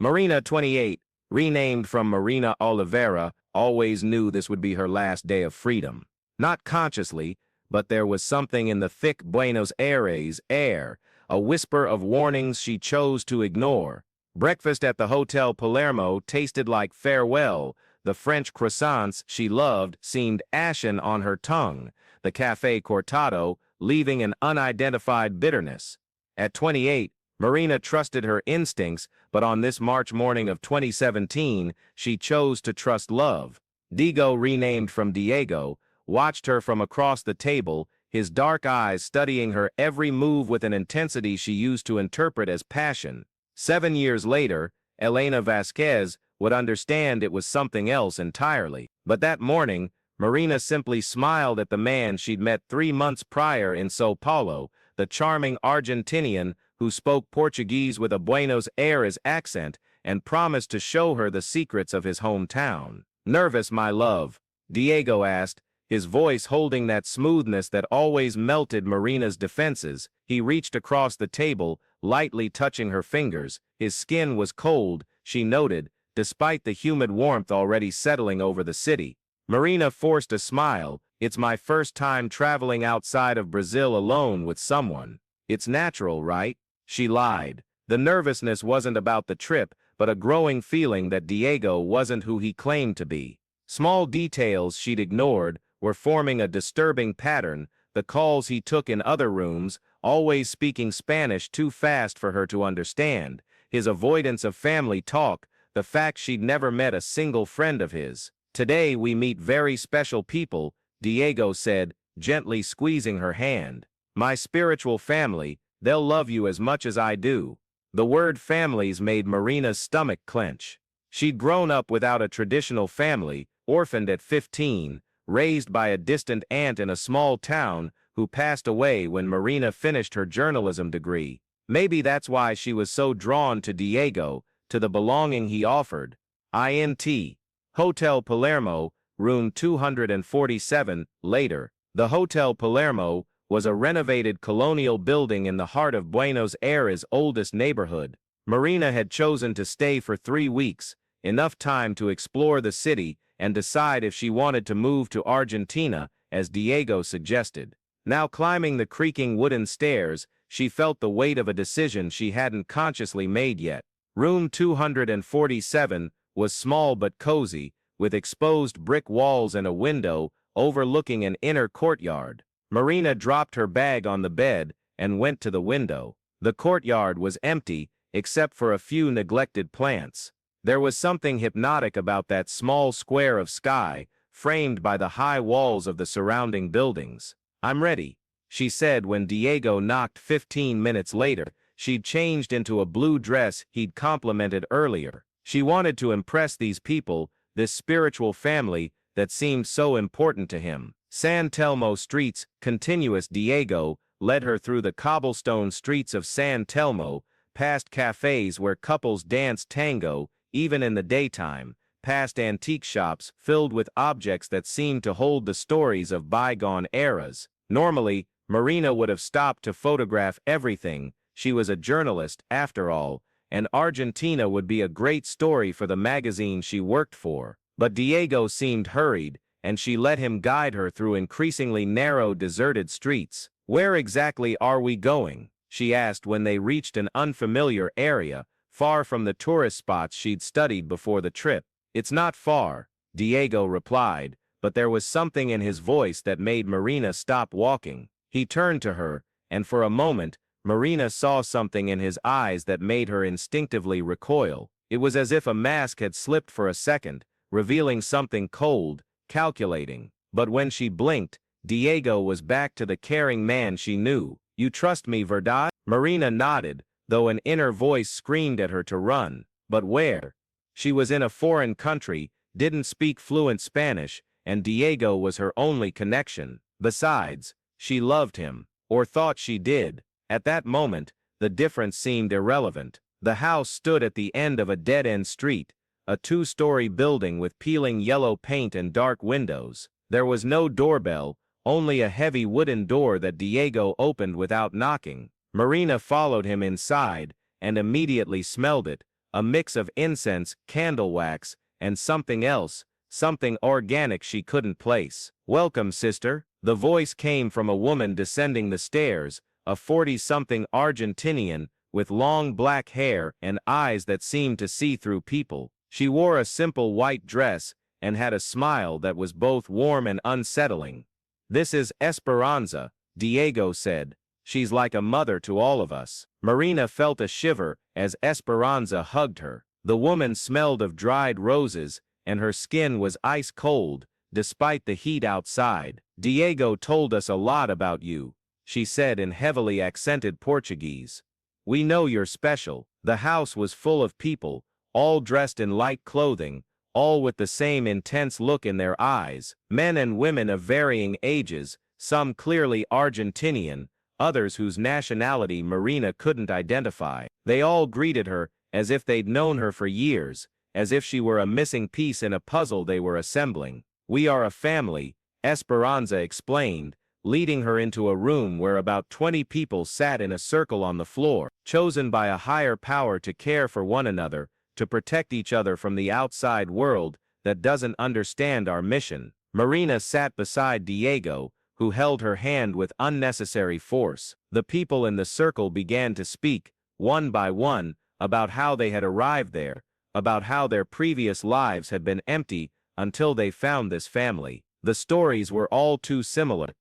Marina, 28, renamed from Marina Oliveira, always knew this would be her last day of freedom. Not consciously, but there was something in the thick Buenos Aires air, a whisper of warnings she chose to ignore. Breakfast at the Hotel Palermo tasted like farewell. The French croissants she loved seemed ashen on her tongue, the Café Cortado leaving an unidentified bitterness. At 28, Marina trusted her instincts, but on this March morning of 2017, she chose to trust love. Diego, renamed from Diego, watched her from across the table, his dark eyes studying her every move with an intensity she used to interpret as passion. 7 years later, Elena Vasquez would understand it was something else entirely. But that morning, Marina simply smiled at the man she'd met 3 months prior in Sao Paulo, the charming Argentinian who spoke Portuguese with a Buenos Aires accent and promised to show her the secrets of his hometown. "Nervous, my love?" Diego asked, his voice holding that smoothness that always melted Marina's defenses. He reached across the table, lightly touching her fingers. His skin was cold, she noted, despite the humid warmth already settling over the city. Marina forced a smile. "It's my first time traveling outside of Brazil alone with someone. It's natural, right?" She lied. The nervousness wasn't about the trip, but a growing feeling that Diego wasn't who he claimed to be. Small details she'd ignored were forming a disturbing pattern, the calls he took in other rooms, always speaking Spanish too fast for her to understand, his avoidance of family talk, the fact she'd never met a single friend of his. "Today we meet very special people," Diego said, gently squeezing her hand. "My spiritual family, they'll love you as much as I do." The word families made Marina's stomach clench. She'd grown up without a traditional family, orphaned at 15, raised by a distant aunt in a small town who passed away when Marina finished her journalism degree. Maybe that's why she was so drawn to Diego, to the belonging he offered. INT. Hotel Palermo, room 247, later. The Hotel Palermo was a renovated colonial building in the heart of Buenos Aires' oldest neighborhood. Marina had chosen to stay for 3 weeks, enough time to explore the city and decide if she wanted to move to Argentina, as Diego suggested. Now climbing the creaking wooden stairs, she felt the weight of a decision she hadn't consciously made yet. Room 247 was small but cozy, with exposed brick walls and a window overlooking an inner courtyard. Marina dropped her bag on the bed and went to the window. The courtyard was empty, except for a few neglected plants. There was something hypnotic about that small square of sky, framed by the high walls of the surrounding buildings. "I'm ready," she said when Diego knocked 15 minutes later. She'd changed into a blue dress he'd complimented earlier. She wanted to impress these people, this spiritual family that seemed so important to him. San Telmo streets, continuous. Diego led her through the cobblestone streets of San Telmo, past cafes where couples danced tango, even in the daytime, past antique shops filled with objects that seemed to hold the stories of bygone eras. Normally, Marina would have stopped to photograph everything. She was a journalist, after all, and Argentina would be a great story for the magazine she worked for. But Diego seemed hurried, and she let him guide her through increasingly narrow, deserted streets. "Where exactly are we going?" she asked when they reached an unfamiliar area, far from the tourist spots she'd studied before the trip. "It's not far," Diego replied, but there was something in his voice that made Marina stop walking. He turned to her, and for a moment, Marina saw something in his eyes that made her instinctively recoil. It was as if a mask had slipped for a second, revealing something cold, calculating. But when she blinked, Diego was back to the caring man she knew. "You trust me, verdad?" Marina nodded, though an inner voice screamed at her to run. But where? She was in a foreign country, didn't speak fluent Spanish, and Diego was her only connection. Besides, she loved him, or thought she did. At that moment, the difference seemed irrelevant. The house stood at the end of a dead-end street, a 2-story building with peeling yellow paint and dark windows. There was no doorbell, only a heavy wooden door that Diego opened without knocking. Marina followed him inside, and immediately smelled it, a mix of incense, candle wax, and something else, something organic she couldn't place. "Welcome, sister." The voice came from a woman descending the stairs, a 40-something Argentinian, with long black hair and eyes that seemed to see through people. She wore a simple white dress and had a smile that was both warm and unsettling. "This is Esperanza," Diego said. "She's like a mother to all of us." Marina felt a shiver as Esperanza hugged her. The woman smelled of dried roses, and her skin was ice cold, despite the heat outside. "Diego told us a lot about you," she said in heavily accented Portuguese. "We know you're special." The house was full of people, all dressed in light clothing, all with the same intense look in their eyes, men and women of varying ages, some clearly Argentinian, others whose nationality Marina couldn't identify. They all greeted her as if they'd known her for years, as if she were a missing piece in a puzzle they were assembling. "We are a family," Esperanza explained, leading her into a room where about 20 people sat in a circle on the floor, chosen by a higher power to care for one another, to protect each other from the outside world that doesn't understand our mission. Marina sat beside Diego, who held her hand with unnecessary force. The people in the circle began to speak, one by one, about how they had arrived there, about how their previous lives had been empty until they found this family. The stories were all too similar,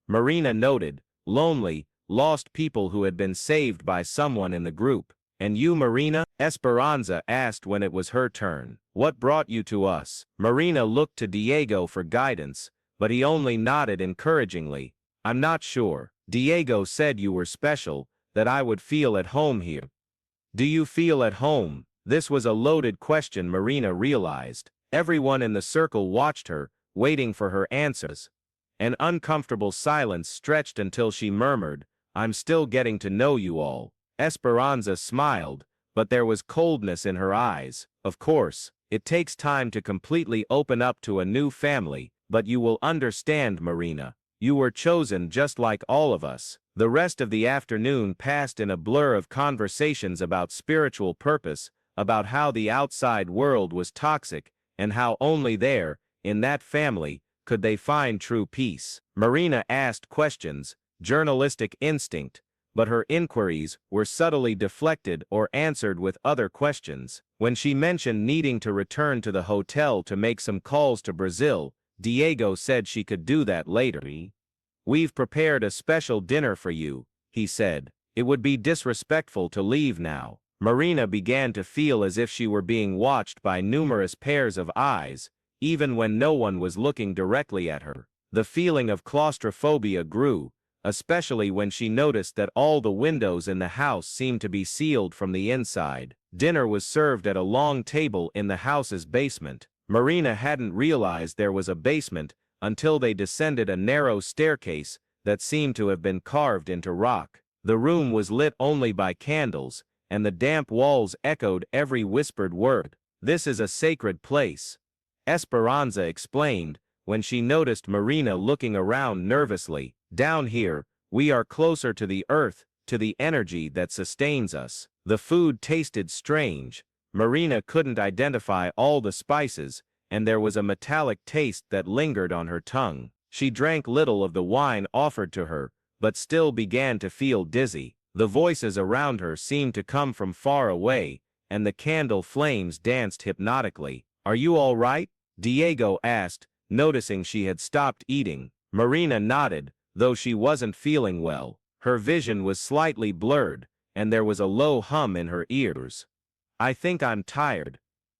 Marina noted, lonely, lost people who had been saved by someone in the group. "And you, Marina?" Esperanza asked when it was her turn. "What brought you to us?" Marina looked to Diego for guidance, but he only nodded encouragingly. "I'm not sure. Diego said you were special, that I would feel at home here." "Do you feel at home?" This was a loaded question, Marina realized. Everyone in the circle watched her, waiting for her answers. An uncomfortable silence stretched until she murmured, "I'm still getting to know you all." Esperanza smiled, but there was coldness in her eyes. "Of course, it takes time to completely open up to a new family, but you will understand, Marina. You were chosen just like all of us." The rest of the afternoon passed in a blur of conversations about spiritual purpose, about how the outside world was toxic, and how only there, in that family, could they find true peace. Marina asked questions, journalistic instinct, but her inquiries were subtly deflected or answered with other questions. When she mentioned needing to return to the hotel to make some calls to Brazil, Diego said she could do that later. "We've prepared a special dinner for you," he said. "It would be disrespectful to leave now." Marina began to feel as if she were being watched by numerous pairs of eyes, even when no one was looking directly at her. The feeling of claustrophobia grew, especially when she noticed that all the windows in the house seemed to be sealed from the inside. Dinner was served at a long table in the house's basement. Marina hadn't realized there was a basement until they descended a narrow staircase that seemed to have been carved into rock. The room was lit only by candles, and the damp walls echoed every whispered word. "This is a sacred place," Esperanza explained, when she noticed Marina looking around nervously. "Down here, we are closer to the earth, to the energy that sustains us." The food tasted strange. Marina couldn't identify all the spices, and there was a metallic taste that lingered on her tongue. She drank little of the wine offered to her, but still began to feel dizzy. The voices around her seemed to come from far away, and the candle flames danced hypnotically. "Are you all right?" Diego asked, noticing she had stopped eating. Marina nodded, though she wasn't feeling well. Her vision was slightly blurred, and there was a low hum in her ears. "I think I'm tired.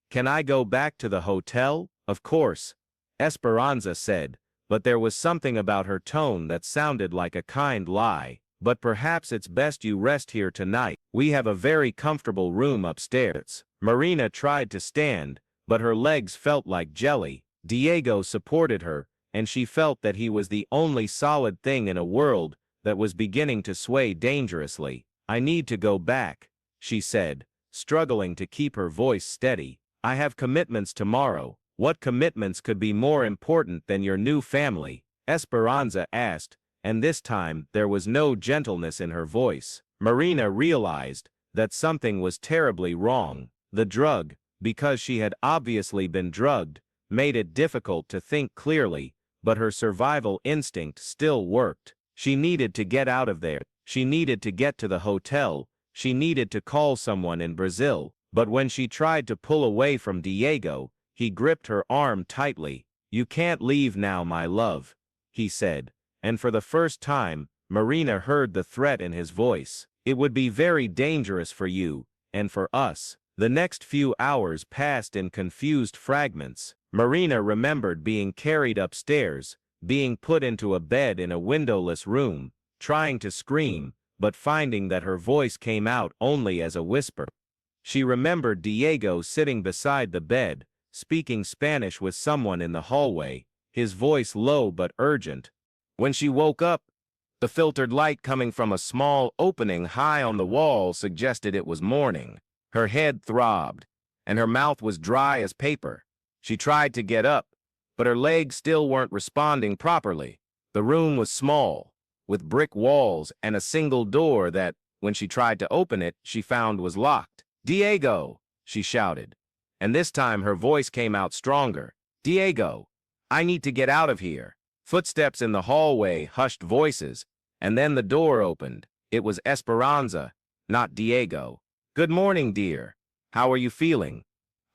Can I go back to the hotel?" "Of course," Esperanza said, but there was something about her tone that sounded like a kind lie. "But perhaps it's best you rest here tonight. We have a very comfortable room upstairs." Marina tried to stand, but her legs felt like jelly. Diego supported her, and she felt that he was the only solid thing in a world that was beginning to sway dangerously. "I need to go back," she said, struggling to keep her voice steady. "I have commitments tomorrow." "What commitments could be more important than your new family?" Esperanza asked, and this time there was no gentleness in her voice. Marina realized that something was terribly wrong. The drug, because she had obviously been drugged, made it difficult to think clearly, but her survival instinct still worked. She needed to get out of there. She needed to get to the hotel. She needed to call someone in Brazil. But when she tried to pull away from Diego, he gripped her arm tightly. "You can't leave now, my love," he said. And for the first time, Marina heard the threat in his voice. "It would be very dangerous for you, and for us." The next few hours passed in confused fragments. Marina remembered being carried upstairs, being put into a bed in a windowless room, trying to scream, but finding that her voice came out only as a whisper. She remembered Diego sitting beside the bed, speaking Spanish with someone in the hallway, his voice low but urgent. When she woke up, the filtered light coming from a small opening high on the wall suggested it was morning. Her head throbbed, and her mouth was dry as paper. She tried to get up, but her legs still weren't responding properly. The room was small, with brick walls and a single door that, when she tried to open it, she found was locked. "Diego!" she shouted, and this time her voice came out stronger. "Diego, I need to get out of here." Footsteps in the hallway hushed voices, and then the door opened. It was Esperanza, not Diego. "Good morning, dear. How are you feeling?"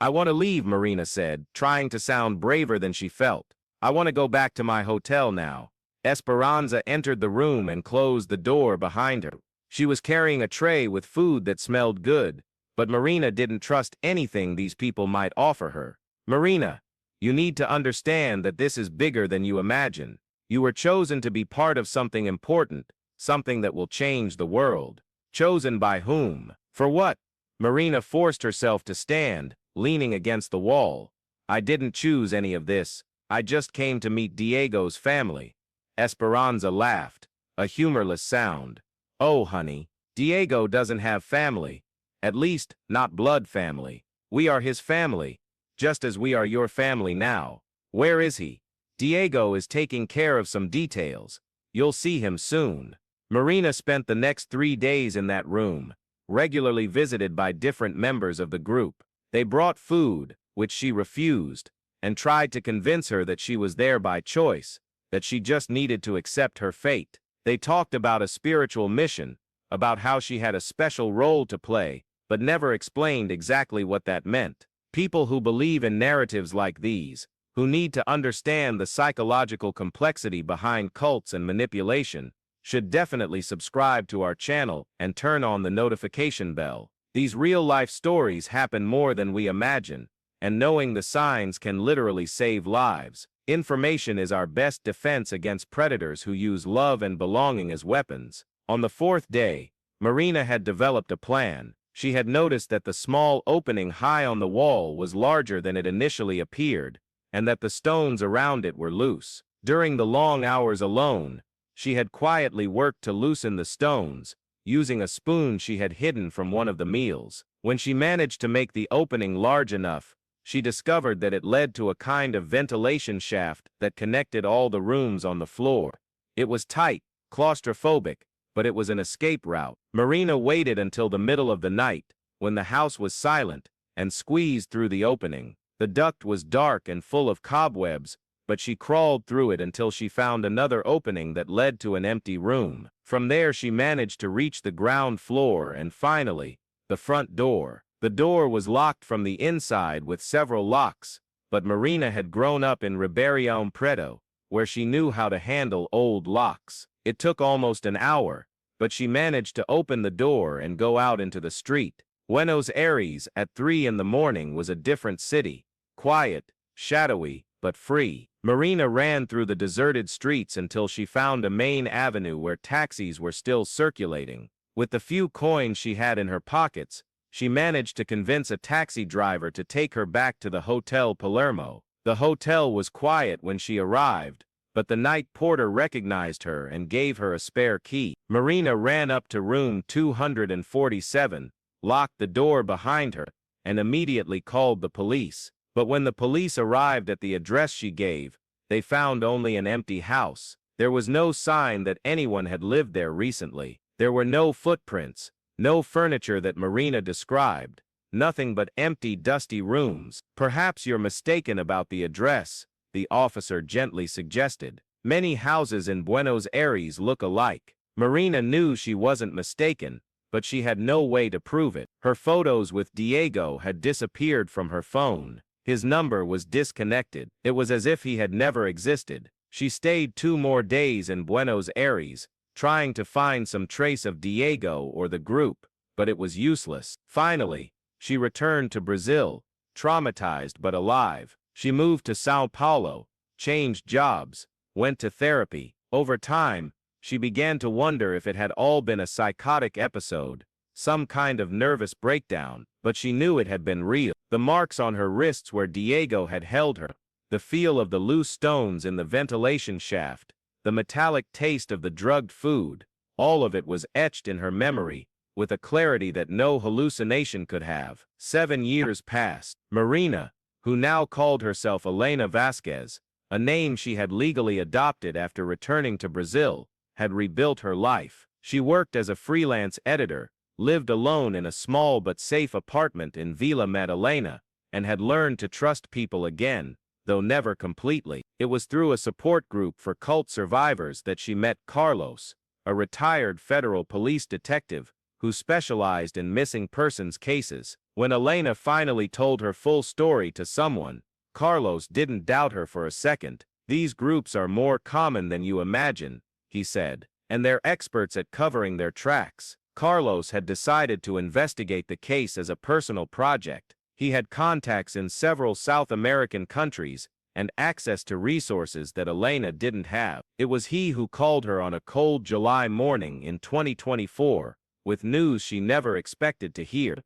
"I want to leave," Marina said, trying to sound braver than she felt. "I want to go back to my hotel now." Esperanza entered the room and closed the door behind her. She was carrying a tray with food that smelled good, but Marina didn't trust anything these people might offer her. "Marina, you need to understand that this is bigger than you imagine. You were chosen to be part of something important, something that will change the world." "Chosen by whom? For what?" Marina forced herself to stand, leaning against the wall. "I didn't choose any of this. I just came to meet Diego's family." Esperanza laughed, a humorless sound. "Oh, honey, Diego doesn't have family. At least, not blood family. We are his family, just as we are your family now." "Where is he?" "Diego is taking care of some details. You'll see him soon." Marina spent the next 3 days in that room, regularly visited by different members of the group. They brought food, which she refused, and tried to convince her that she was there by choice, that she just needed to accept her fate. They talked about a spiritual mission, about how she had a special role to play, but never explained exactly what that meant. People who believe in narratives like these, who need to understand the psychological complexity behind cults and manipulation, should definitely subscribe to our channel and turn on the notification bell. These real-life stories happen more than we imagine, and knowing the signs can literally save lives. Information is our best defense against predators who use love and belonging as weapons. On the 4th day, Marina had developed a plan. She had noticed that the small opening high on the wall was larger than it initially appeared, and that the stones around it were loose. During the long hours alone, she had quietly worked to loosen the stones, using a spoon she had hidden from one of the meals. When she managed to make the opening large enough, she discovered that it led to a kind of ventilation shaft that connected all the rooms on the floor. It was tight, claustrophobic, but it was an escape route. Marina waited until the middle of the night, when the house was silent, and squeezed through the opening. The duct was dark and full of cobwebs, but she crawled through it until she found another opening that led to an empty room. From there she managed to reach the ground floor and finally, the front door. The door was locked from the inside with several locks, but Marina had grown up in Ribeirão Preto, where she knew how to handle old locks. It took almost an hour, but she managed to open the door and go out into the street. Buenos Aires at 3 in the morning was a different city, quiet, shadowy, but free. Marina ran through the deserted streets until she found a main avenue where taxis were still circulating. With the few coins she had in her pockets, she managed to convince a taxi driver to take her back to the Hotel Palermo. The hotel was quiet when she arrived, but the night porter recognized her and gave her a spare key. Marina ran up to room 247, locked the door behind her, and immediately called the police. But when the police arrived at the address she gave, they found only an empty house. There was no sign that anyone had lived there recently. There were no footprints, no furniture that Marina described, Nothing but empty, dusty rooms. Perhaps you're mistaken about the address, the officer gently suggested. Many houses in Buenos Aires look alike. Marina knew she wasn't mistaken, but she had no way to prove it. Her photos with Diego had disappeared from her phone. His number was disconnected. It was as if he had never existed. She stayed 2 more days in Buenos Aires, trying to find some trace of Diego or the group, but it was useless. Finally, she returned to Brazil, traumatized but alive. She moved to Sao Paulo, changed jobs, went to therapy. Over time, she began to wonder if it had all been a psychotic episode, some kind of nervous breakdown, but she knew it had been real. The marks on her wrists where Diego had held her, the feel of the loose stones in the ventilation shaft, the metallic taste of the drugged food, all of it was etched in her memory, with a clarity that no hallucination could have. 7 years passed. Marina, who now called herself Elena Vasquez, a name she had legally adopted after returning to Brazil, had rebuilt her life. She worked as a freelance editor, lived alone in a small but safe apartment in Vila Madalena, and had learned to trust people again, though never completely. It was through a support group for cult survivors that she met Carlos, a retired federal police detective who specialized in missing persons cases. When Elena finally told her full story to someone, Carlos didn't doubt her for a second. "These groups are more common than you imagine," he said, "and they're experts at covering their tracks." Carlos had decided to investigate the case as a personal project. He had contacts in several South American countries and access to resources that Elena didn't have. It was he who called her on a cold July morning in 2024, with news she never expected to hear.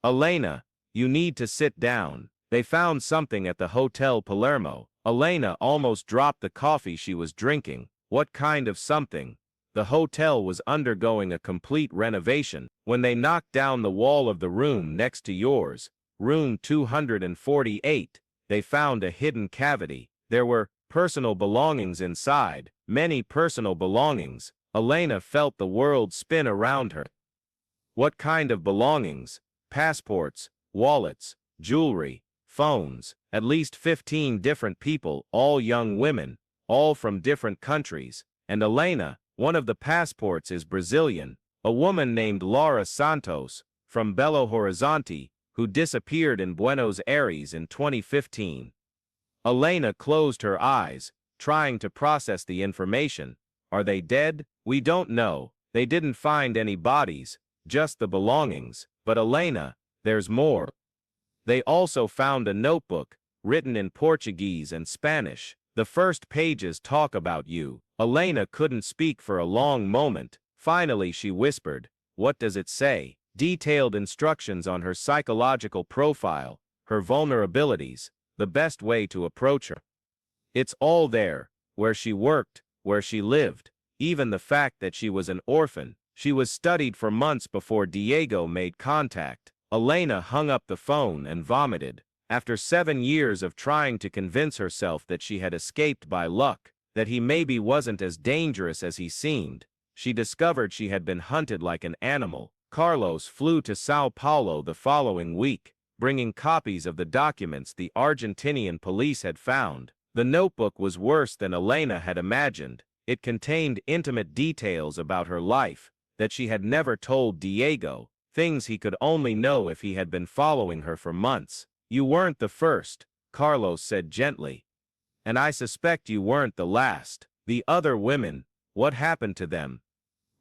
"Elena, you need to sit down. They found something at the Hotel Palermo." Elena almost dropped the coffee she was drinking. "What kind of something?" "The hotel was undergoing a complete renovation. When they knocked down the wall of the room next to yours, room 248, they found a hidden cavity. There were personal belongings inside, many personal belongings." Elena felt the world spin around her. "What kind of belongings?" "Passports, wallets, jewelry, phones, at least 15 different people, all young women, all from different countries. And Elena, one of the passports is Brazilian, a woman named Laura Santos, from Belo Horizonte, who disappeared in Buenos Aires in 2015. Elena closed her eyes, trying to process the information. "Are they dead?" "We don't know. They didn't find any bodies, just the belongings. But Elena, there's more. They also found a notebook, written in Portuguese and Spanish. The first pages talk about you." Elena couldn't speak for a long moment. Finally she whispered, "What does it say?" "Detailed instructions on her psychological profile, her vulnerabilities, the best way to approach her. It's all there, where she worked, where she lived, even the fact that she was an orphan. She was studied for months before Diego made contact." Elena hung up the phone and vomited. After 7 years of trying to convince herself that she had escaped by luck, that he maybe wasn't as dangerous as he seemed, she discovered she had been hunted like an animal. Carlos flew to Sao Paulo the following week, bringing copies of the documents the Argentinian police had found. The notebook was worse than Elena had imagined. It contained intimate details about her life that she had never told Diego, things he could only know if he had been following her for months. "You weren't the first," Carlos said gently. "And I suspect you weren't the last. The other women, what happened to them?"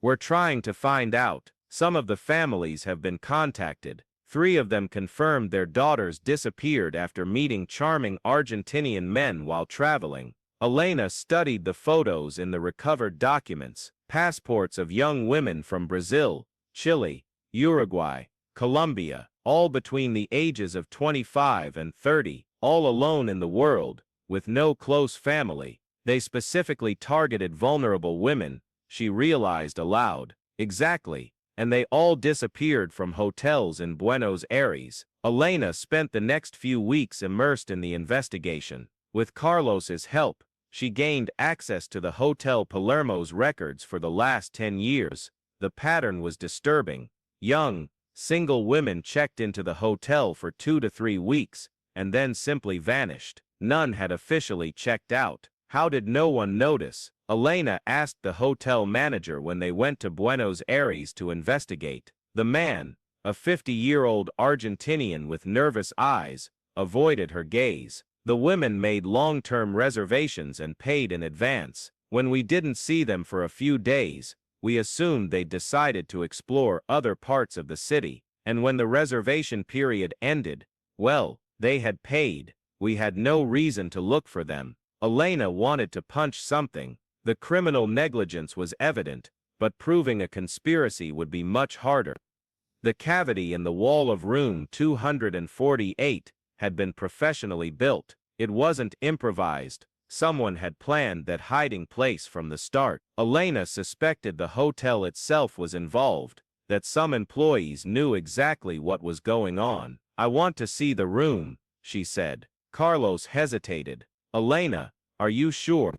"We're trying to find out. Some of the families have been contacted. 3 of them confirmed their daughters disappeared after meeting charming Argentinian men while traveling." Elena studied the photos in the recovered documents, passports of young women from Brazil, Chile, Uruguay, Colombia, all between the ages of 25 and 30, all alone in the world, with no close family. They specifically targeted vulnerable women, she realized aloud. Exactly, and they all disappeared from hotels in Buenos Aires. Elena spent the next few weeks immersed in the investigation. With Carlos's help, she gained access to the Hotel Palermo's records for the last 10 years. The pattern was disturbing. Young, Single women checked into the hotel for 2 to 3 weeks and then simply vanished. None had officially checked out. How did no one notice? Elena asked the hotel manager when they went to Buenos Aires to investigate. The man, a 50-year-old Argentinian with nervous eyes, avoided her gaze. The women made long-term reservations and paid in advance. When we didn't see them for a few days, we assumed they'd decided to explore other parts of the city. And when the reservation period ended, well, they had paid. We had no reason to look for them. Elena wanted to punch something. The criminal negligence was evident, but proving a conspiracy would be much harder. The cavity in the wall of room 248 had been professionally built. It wasn't improvised. Someone had planned that hiding place from the start. Elena suspected the hotel itself was involved, that some employees knew exactly what was going on. "I want to see the room," she said. Carlos hesitated. "Elena, are you sure?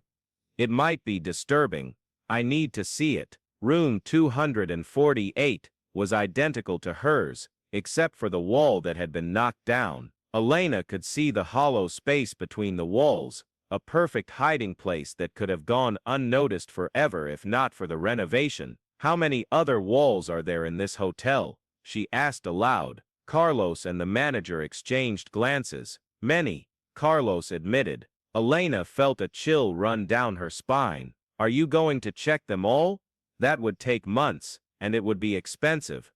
It might be disturbing. I need to see it." Room 248 was identical to hers, except for the wall that had been knocked down. Elena could see the hollow space between the walls, a perfect hiding place that could have gone unnoticed forever if not for the renovation. "How many other walls are there in this hotel?" she asked aloud. Carlos and the manager exchanged glances. "Many," Carlos admitted. Elena felt a chill run down her spine. "Are you going to check them all? That would take months, and it would be expensive."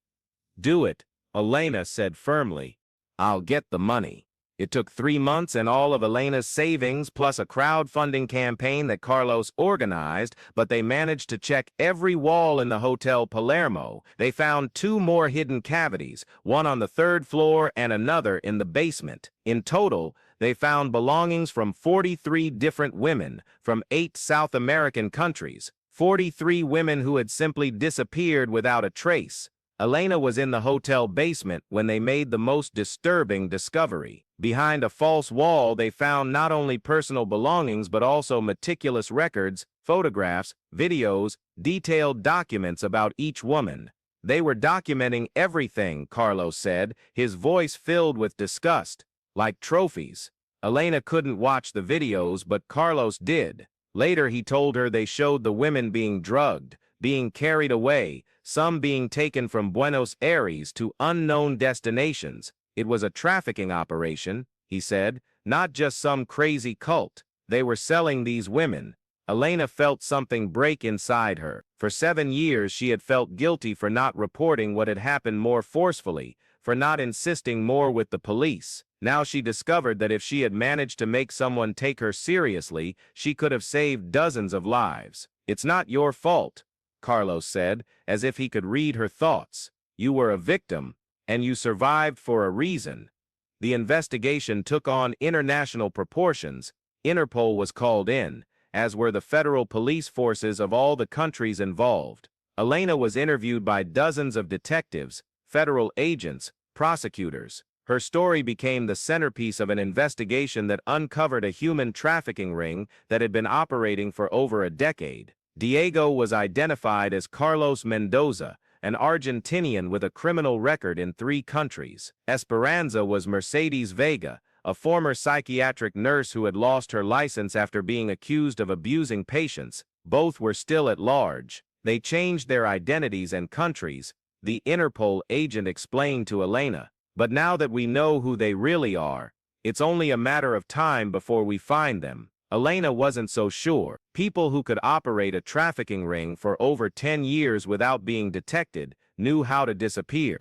"Do it," Elena said firmly. "I'll get the money." It took 3 months and all of Elena's savings plus a crowdfunding campaign that Carlos organized, but they managed to check every wall in the Hotel Palermo. They found 2 more hidden cavities, one on the 3rd floor and another in the basement. In total, they found belongings from 43 different women from 8 South American countries, 43 women who had simply disappeared without a trace. Elena was in the hotel basement when they made the most disturbing discovery. Behind a false wall, they found not only personal belongings but also meticulous records, photographs, videos, detailed documents about each woman. "They were documenting everything," Carlos said, his voice filled with disgust. "Like trophies." Elena couldn't watch the videos, but Carlos did. Later he told her they showed the women being drugged, being carried away, some being taken from Buenos Aires to unknown destinations. It was a trafficking operation, he said, not just some crazy cult. They were selling these women. Elena felt something break inside her. For 7 years she had felt guilty for not reporting what had happened more forcefully, for not insisting more with the police. Now she discovered that if she had managed to make someone take her seriously, she could have saved dozens of lives. "It's not your fault," Carlos said, as if he could read her thoughts. "You were a victim, and you survived for a reason." The investigation took on international proportions. Interpol was called in, as were the federal police forces of all the countries involved. Elena was interviewed by dozens of detectives, federal agents, prosecutors. Her story became the centerpiece of an investigation that uncovered a human trafficking ring that had been operating for over a decade. Diego was identified as Carlos Mendoza, an Argentinian with a criminal record in 3 countries. Esperanza was Mercedes Vega, a former psychiatric nurse who had lost her license after being accused of abusing patients. Both were still at large. They changed their identities and countries, the Interpol agent explained to Elena. "But now that we know who they really are, it's only a matter of time before we find them." Elena wasn't so sure. People who could operate a trafficking ring for over 10 years without being detected knew how to disappear.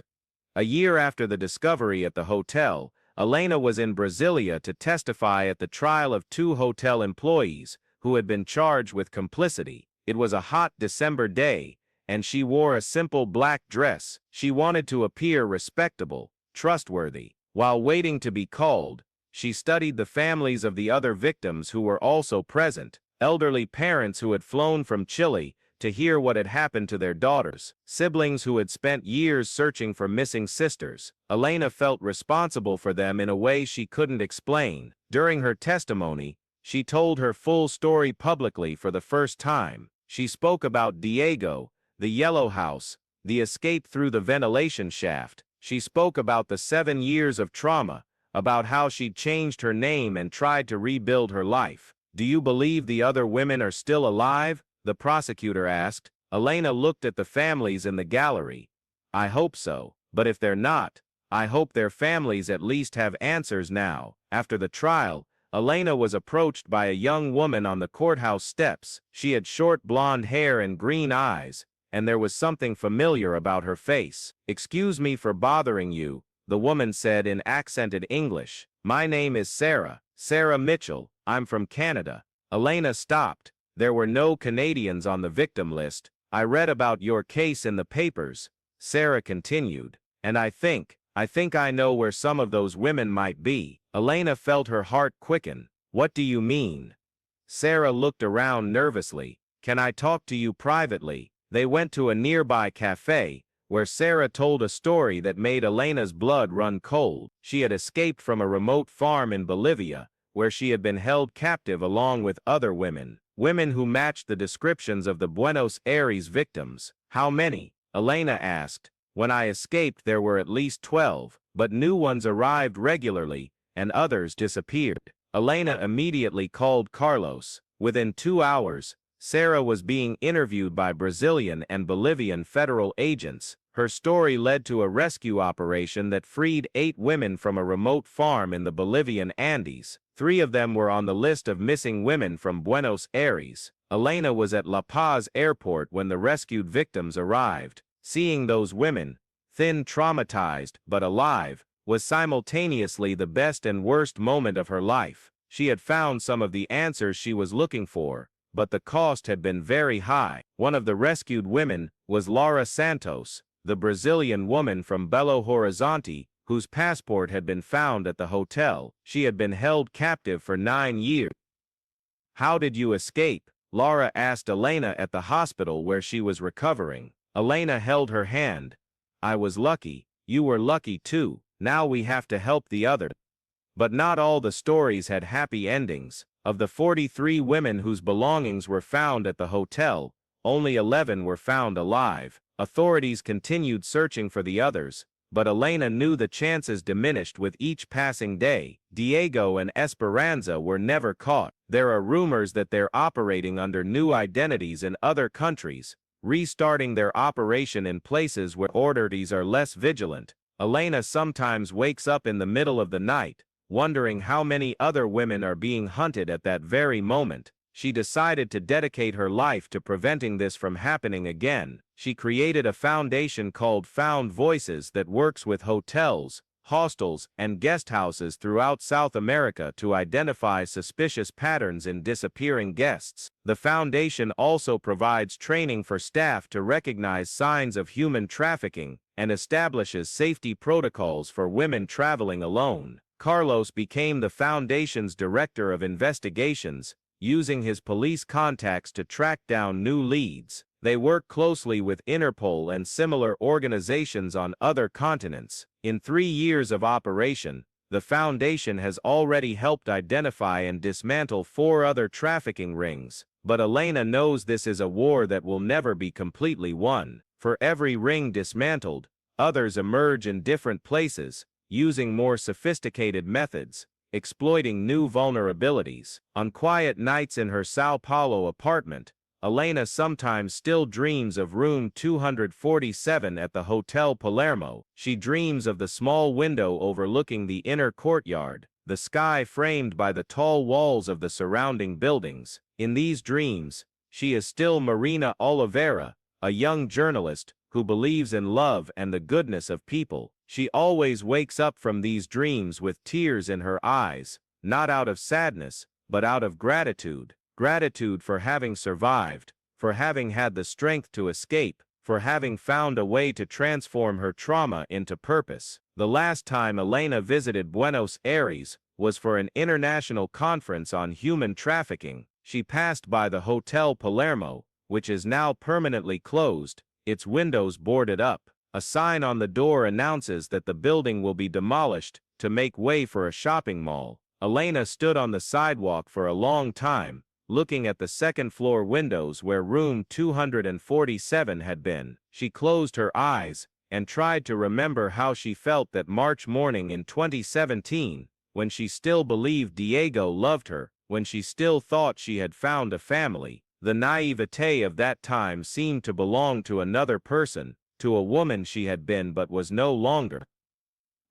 A year after the discovery at the hotel, Elena was in Brasilia to testify at the trial of 2 hotel employees who had been charged with complicity. It was a hot December day, and she wore a simple black dress. She wanted to appear respectable, trustworthy. While waiting to be called, she studied the families of the other victims who were also present, elderly parents who had flown from Chile to hear what had happened to their daughters, siblings who had spent years searching for missing sisters. Elena felt responsible for them in a way she couldn't explain. During her testimony, she told her full story publicly for the first time. She spoke about Diego, the yellow house, the escape through the ventilation shaft, She spoke about the 7 years of trauma, about how she'd changed her name and tried to rebuild her life. "Do you believe the other women are still alive?" the prosecutor asked. Elena looked at the families in the gallery. "I hope so, but if they're not, I hope their families at least have answers now." After the trial, Elena was approached by a young woman on the courthouse steps. She had short blonde hair and green eyes, and there was something familiar about her face. "Excuse me for bothering you," the woman said in accented English. "My name is Sarah Mitchell. I'm from Canada." Elena stopped. There were no Canadians on the victim list. "I read about your case in the papers," Sarah continued, "and I think I know where some of those women might be." Elena felt her heart quicken. "What do you mean?" Sarah looked around nervously. "Can I talk to you privately?" They went to a nearby cafe, where Sarah told a story that made Elena's blood run cold. She had escaped from a remote farm in Bolivia, where she had been held captive along with other women who matched the descriptions of the Buenos Aires victims. "How many?" Elena asked. "When I escaped there were at least 12, but new ones arrived regularly, and others disappeared." Elena immediately called Carlos. Within 2 hours, Sarah was being interviewed by Brazilian and Bolivian federal agents. Her story led to a rescue operation that freed 8 women from a remote farm in the Bolivian Andes. 3 of them were on the list of missing women from Buenos Aires. Elena was at La Paz airport when the rescued victims arrived. Seeing those women, thin, traumatized, but alive, was simultaneously the best and worst moment of her life. She had found some of the answers she was looking for, but the cost had been very high. One of the rescued women was Laura Santos, the Brazilian woman from Belo Horizonte, whose passport had been found at the hotel. She had been held captive for 9 years. "How did you escape?" Laura asked Elena at the hospital where she was recovering. Elena held her hand. "I was lucky. You were lucky too. Now we have to help the others." But not all the stories had happy endings. Of the 43 women whose belongings were found at the hotel, only 11 were found alive. Authorities continued searching for the others, but Elena knew the chances diminished with each passing day. Diego and Esperanza were never caught. There are rumors that they're operating under new identities in other countries, restarting their operation in places where authorities are less vigilant. Elena sometimes wakes up in the middle of the night, wondering how many other women are being hunted at that very moment. She decided to dedicate her life to preventing this from happening again. She created a foundation called Found Voices that works with hotels, hostels, and guest houses throughout South America to identify suspicious patterns in disappearing guests. The foundation also provides training for staff to recognize signs of human trafficking and establishes safety protocols for women traveling alone. Carlos became the foundation's director of investigations, using his police contacts to track down new leads. They work closely with Interpol and similar organizations on other continents. In 3 years of operation, the foundation has already helped identify and dismantle 4 other trafficking rings. But Elena knows this is a war that will never be completely won. For every ring dismantled, others emerge in different places, using more sophisticated methods, exploiting new vulnerabilities. On quiet nights in her Sao Paulo apartment, Elena sometimes still dreams of room 247 at the Hotel Palermo. She dreams of the small window overlooking the inner courtyard, the sky framed by the tall walls of the surrounding buildings. In these dreams, she is still Marina Oliveira, a young journalist who believes in love and the goodness of people. She always wakes up from these dreams with tears in her eyes, not out of sadness, but out of gratitude. Gratitude for having survived, for having had the strength to escape, for having found a way to transform her trauma into purpose. The last time Elena visited Buenos Aires was for an international conference on human trafficking. She passed by the Hotel Palermo, which is now permanently closed, its windows boarded up. A sign on the door announces that the building will be demolished to make way for a shopping mall. Elena stood on the sidewalk for a long time, looking at the second-floor windows where room 247 had been. She closed her eyes, and tried to remember how she felt that March morning in 2017, when she still believed Diego loved her, when she still thought she had found a family. The naivete of that time seemed to belong to another person, to a woman she had been but was no longer.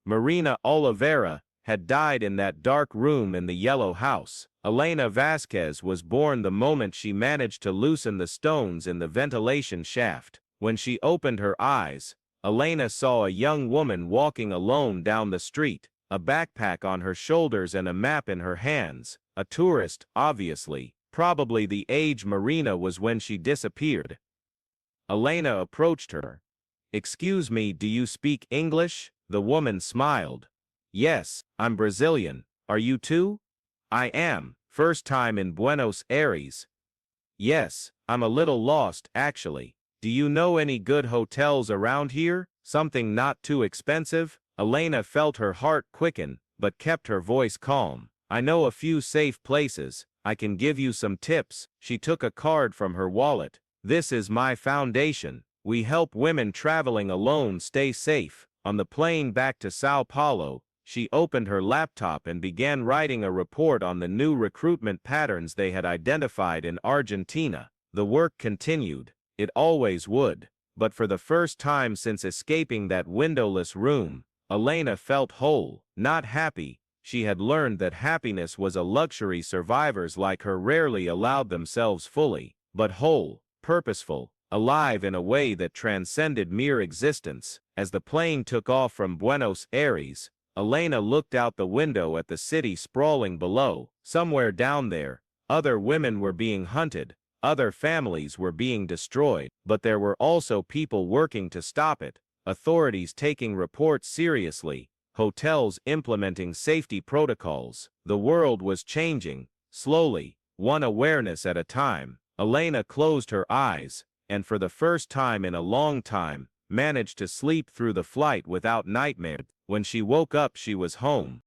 Marina Oliveira had died in that dark room in the yellow house. Elena Vasquez was born the moment she managed to loosen the stones in the ventilation shaft. When she opened her eyes, Elena saw a young woman walking alone down the street, a backpack on her shoulders and a map in her hands. A tourist, obviously. Probably the age Marina was when she disappeared. Elena approached her. "Excuse me, do you speak English?" The woman smiled. "Yes, I'm Brazilian. Are you too?" "I am. First time in Buenos Aires." "Yes, I'm a little lost, actually. Do you know any good hotels around here? Something not too expensive?" Elena felt her heart quicken, but kept her voice calm. "I know a few safe places. I can give you some tips." She took a card from her wallet. "This is my foundation. We help women traveling alone stay safe." On the plane back to Sao Paulo, she opened her laptop and began writing a report on the new recruitment patterns they had identified in Argentina. The work continued. It always would. But for the first time since escaping that windowless room, Elena felt whole, not happy. She had learned that happiness was a luxury survivors like her rarely allowed themselves fully, but whole, purposeful, alive in a way that transcended mere existence. As the plane took off from Buenos Aires, Elena looked out the window at the city sprawling below. Somewhere down there, other women were being hunted, other families were being destroyed, but there were also people working to stop it, authorities taking reports seriously, hotels implementing safety protocols. The world was changing, slowly, one awareness at a time. Elena closed her eyes, and for the first time in a long time, managed to sleep through the flight without nightmare. When she woke up, she was home,